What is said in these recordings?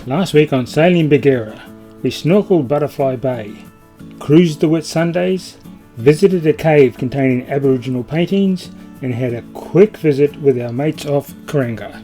Last week on Sailing Bagheera, we snorkeled Butterfly Bay, cruised the Whitsundays, visited a cave containing Aboriginal paintings, and had a quick visit with our mates off Gennaker.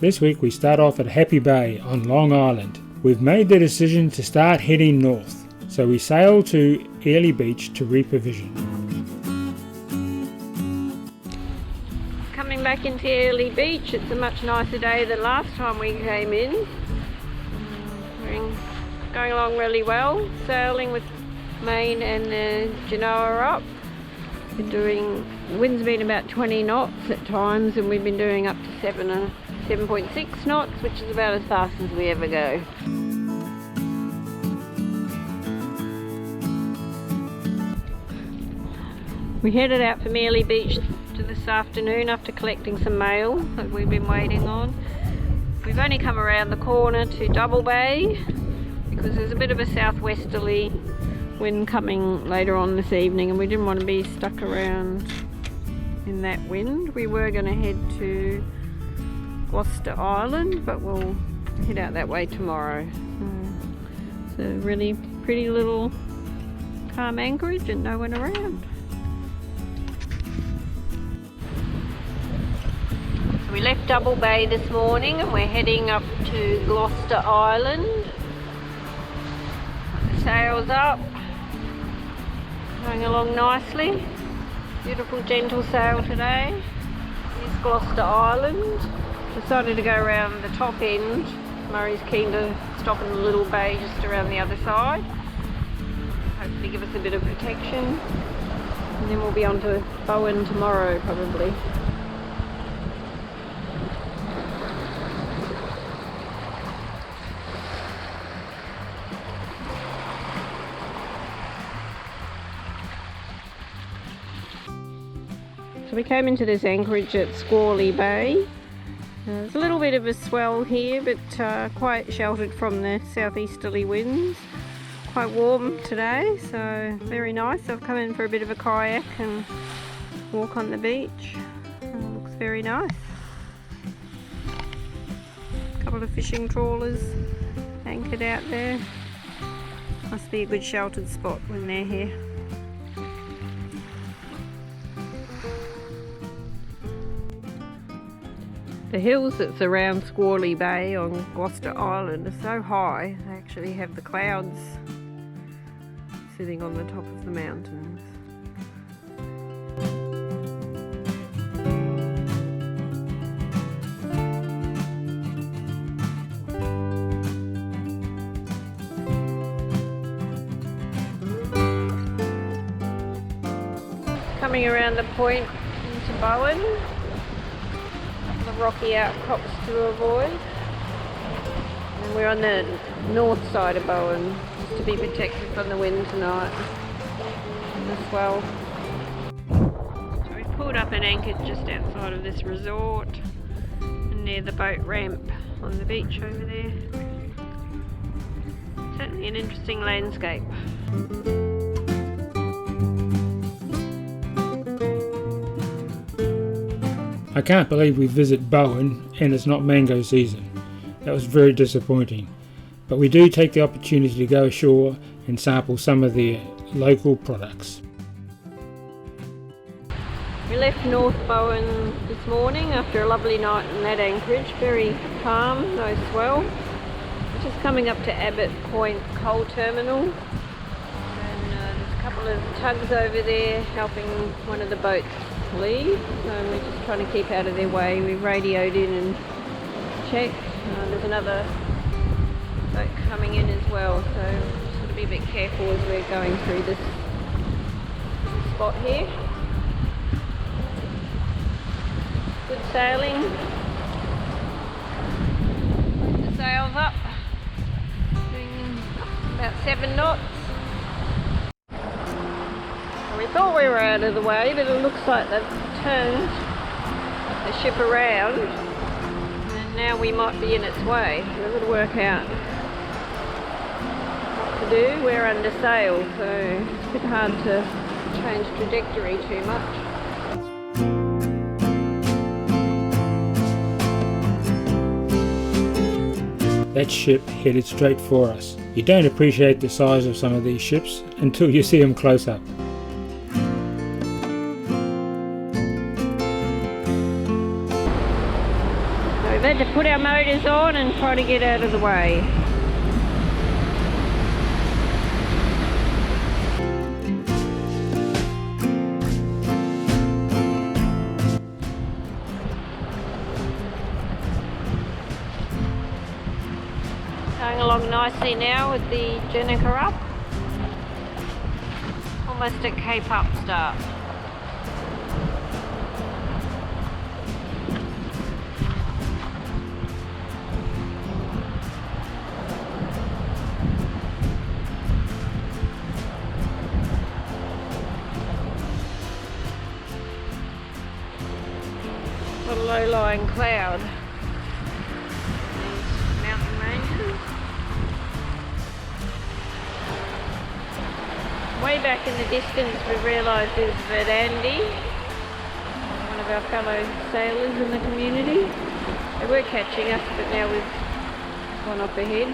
This week we start off at Happy Bay on Long Island. We've made the decision to start heading north, so we sail to Airlie Beach to reprovision. Coming back into Airlie Beach, it's a much nicer day than last time we came in. We're going along really well, sailing with Maine and Gennaker up. Wind's been about 20 knots at times, and we've been doing up to 7.6 knots, which is about as fast as we ever go. We headed out from Airlie Beach this afternoon after collecting some mail that we've been waiting on. We've only come around the corner to Double Bay because there's a bit of a southwesterly wind coming later on this evening, and we didn't want to be stuck around in that wind. We were going to head to Gloucester Island, but we'll head out that way tomorrow. It's a really pretty little calm anchorage and no one around. So we left Double Bay this morning and we're heading up to Gloucester Island. The sails up, going along nicely. Beautiful gentle sail today. Here's Gloucester Island. Decided to go around the top end. Murray's keen to stop in a little bay just around the other side. Hopefully give us a bit of protection. And then we'll be on to Bowen tomorrow probably. So we came into this anchorage at Squally Bay. There's a little bit of a swell here, but quite sheltered from the southeasterly winds. Quite warm today, so very nice. I've come in for a bit of a kayak and walk on the beach. It looks very nice. A couple of fishing trawlers anchored out there. Must be a good sheltered spot when they're here. The hills that surround Squally Bay on Gloucester Island are so high, they actually have the clouds sitting on the top of the mountains. Coming around the point into Bowen. Rocky outcrops to avoid, and we're on the north side of Bowen just to be protected from the wind tonight and the swell. So we've pulled up and anchored just outside of this resort and near the boat ramp on the beach over there. Certainly an interesting landscape. I can't believe we visit Bowen and it's not mango season. That was very disappointing. But we do take the opportunity to go ashore and sample some of their local products. We left North Bowen this morning after a lovely night in that anchorage. Very calm, no swell. We're just coming up to Everett Point coal terminal. And there's a couple of tugs over there helping one of the boats leave, so we're just trying to keep out of their way. We've radioed in and checked. There's another boat coming in as well, so just got to be a bit careful as we're going through this spot here. Good sailing. The sails up, doing about 7 knots. We thought we were out of the way, but it looks like they've turned the ship around and now we might be in its way. We've got to work out what to do. We're under sail, so it's a bit hard to change trajectory too much. That ship headed straight for us. You don't appreciate the size of some of these ships until you see them close up. So we've had to put our motors on and try to get out of the way. Going along nicely now with the Gennaker up. Almost at Kpop Star. What a low-lying cloud. These mountain ranges. Way back in the distance we realised is Verdandi, one of our fellow sailors in the community. They were catching us, but now we've gone up ahead.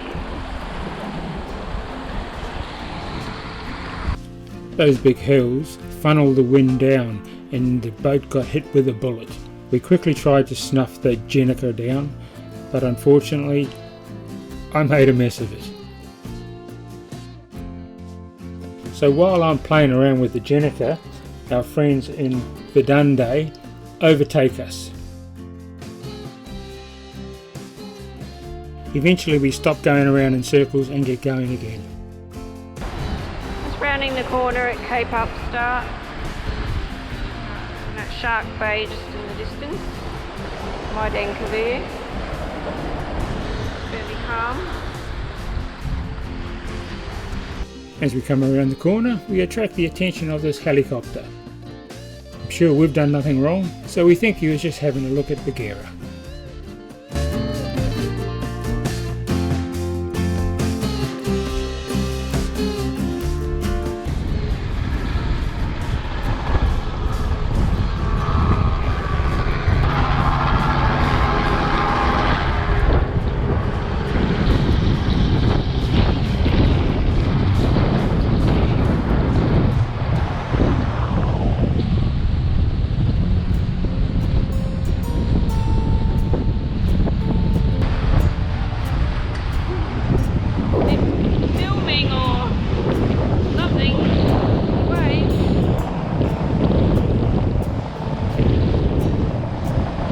Those big hills funneled the wind down and the boat got hit with a bullet. We quickly tried to snuff the Gennaker down, but unfortunately I made a mess of it. So while I'm playing around with the Gennaker, our friends in Verdandi overtake us. Eventually we stop going around in circles and get going again. Just rounding the corner at Kpop Star. That Shark Bay just in the distance. Wide anchor there. Fairly calm. As we come around the corner, we attract the attention of this helicopter. I'm sure we've done nothing wrong, so we think he was just having a look at Bagheera.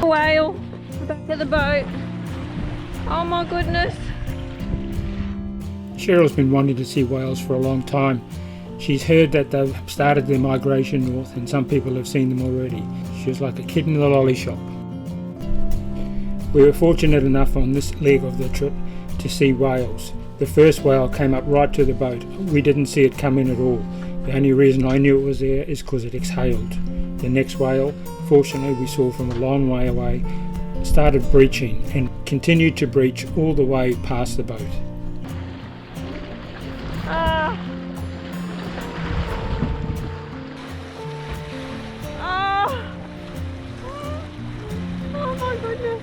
Whale, back to the boat. Oh my goodness. Cheryl's been wanting to see whales for a long time. She's heard that they've started their migration north and some people have seen them already. She was like a kid in the lolly shop. We were fortunate enough on this leg of the trip to see whales. The first whale came up right to the boat. We didn't see it come in at all. The only reason I knew it was there is because it exhaled. The next whale, fortunately we saw from a long way away, started breaching and continued to breach all the way past the boat. Oh my goodness.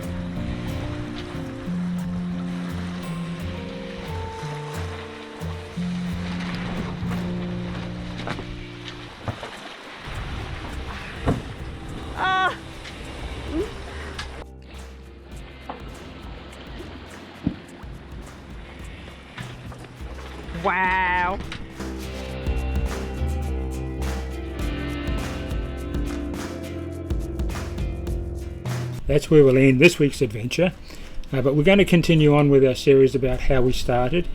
Wow. That's where we'll end this week's adventure, but we're going to continue on with our series about how we started.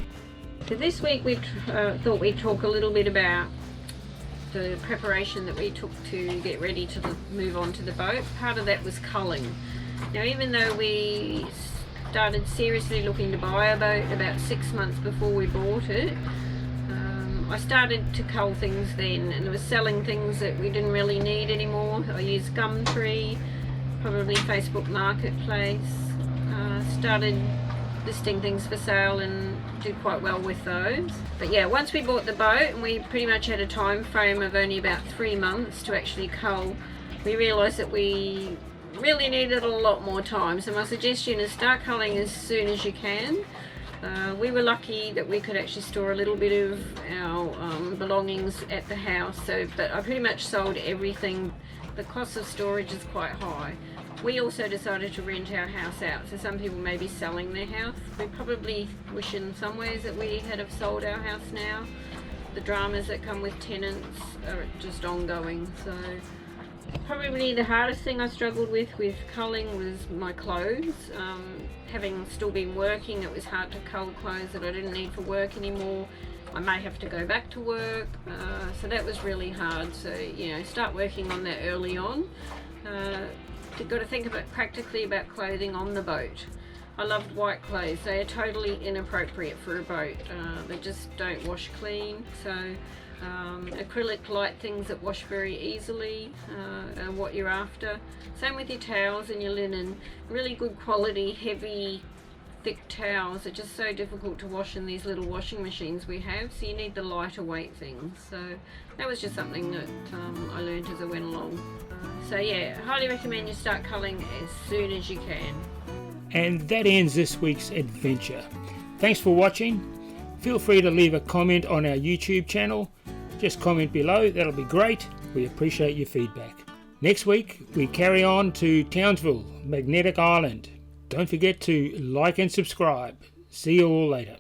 So this week we thought we'd talk a little bit about the preparation that we took to get ready to move on to the boat. Part of that was culling. Now, even though we started seriously looking to buy a boat about 6 months before we bought it, I started to cull things then, and I was selling things that we didn't really need anymore. I used Gumtree, probably Facebook Marketplace, started listing things for sale and did quite well with those. But yeah, once we bought the boat and we pretty much had a time frame of only about 3 months to actually cull, we realised that we really needed a lot more time. So my suggestion is start culling as soon as you can. We were lucky that we could actually store a little bit of our belongings at the house, but I pretty much sold everything. The cost of storage is quite high. We also decided to rent our house out, so some people may be selling their house. We probably wish in some ways that we had have sold our house now. The dramas that come with tenants are just ongoing, so probably the hardest thing I struggled with culling was my clothes. Having still been working, it was hard to cull clothes that I didn't need for work anymore. I may have to go back to work, so that was really hard. So, you know, start working on that early on. You've got to think practically about clothing on the boat. I loved white clothes. They are totally inappropriate for a boat. They just don't wash clean. So acrylic light things that wash very easily are what you're after. Same with your towels and your linen. Really good quality, heavy, thick towels are just so difficult to wash in these little washing machines we have, so you need the lighter weight things. So that was just something that I learned as I went along. So yeah, highly recommend you start culling as soon as you can. And that ends this week's adventure. Thanks for watching. Feel free to leave a comment on our YouTube channel. Just comment below, that'll be great. We appreciate your feedback. Next week, we carry on to Townsville, Magnetic Island. Don't forget to like and subscribe. See you all later.